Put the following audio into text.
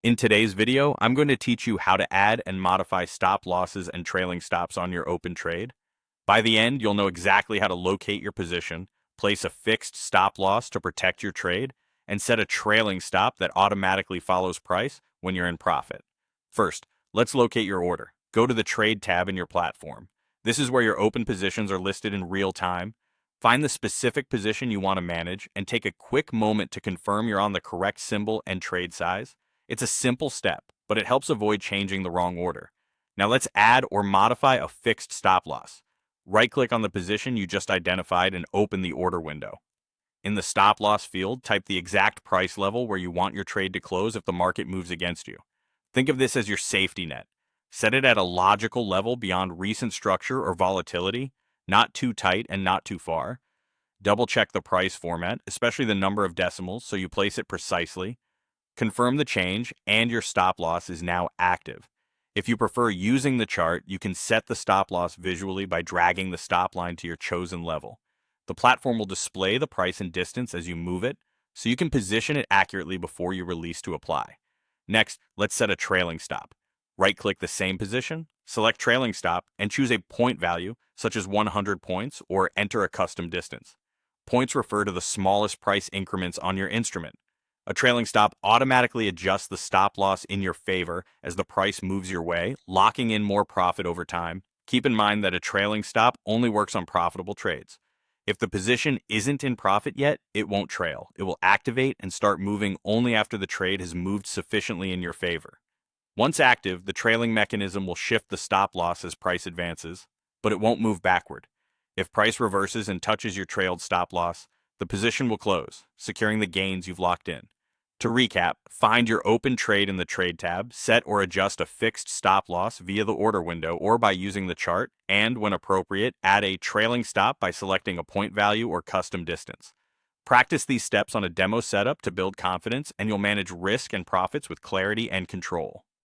In today's video, I'm going to teach you how to add and modify stop losses and trailing stops on your open trade. By the end, you'll know exactly how to locate your position, place a fixed stop loss to protect your trade, and set a trailing stop that automatically follows price when you're in profit. First, let's locate your order. Go to the Trade tab in your platform. This is where your open positions are listed in real time. Find the specific position you want to manage and take a quick moment to confirm you're on the correct symbol and trade size. It's a simple step, but it helps avoid changing the wrong order. Now let's add or modify a fixed stop loss. Right-click on the position you just identified and open the order window. In the stop loss field, type the exact price level where you want your trade to close if the market moves against you. Think of this as your safety net. Set it at a logical level beyond recent structure or volatility, not too tight and not too far. Double check the price format, especially the number of decimals, so you place it precisely. Confirm the change, and your stop loss is now active. If you prefer using the chart, you can set the stop loss visually by dragging the stop line to your chosen level. The platform will display the price and distance as you move it, so you can position it accurately before you release to apply. Next, let's set a trailing stop. Right-click the same position, select trailing stop, and choose a point value, such as 100 points, or enter a custom distance. Points refer to the smallest price increments on your instrument. A trailing stop automatically adjusts the stop loss in your favor as the price moves your way, locking in more profit over time. Keep in mind that a trailing stop only works on profitable trades. If the position isn't in profit yet, it won't trail. It will activate and start moving only after the trade has moved sufficiently in your favor. Once active, the trailing mechanism will shift the stop loss as price advances, but it won't move backward. If price reverses and touches your trailed stop loss, the position will close, securing the gains you've locked in. To recap, find your open trade in the Trade tab, set or adjust a fixed stop loss via the order window or by using the chart, and when appropriate, add a trailing stop by selecting a point value or custom distance. Practice these steps on a demo setup to build confidence, and you'll manage risk and profits with clarity and control.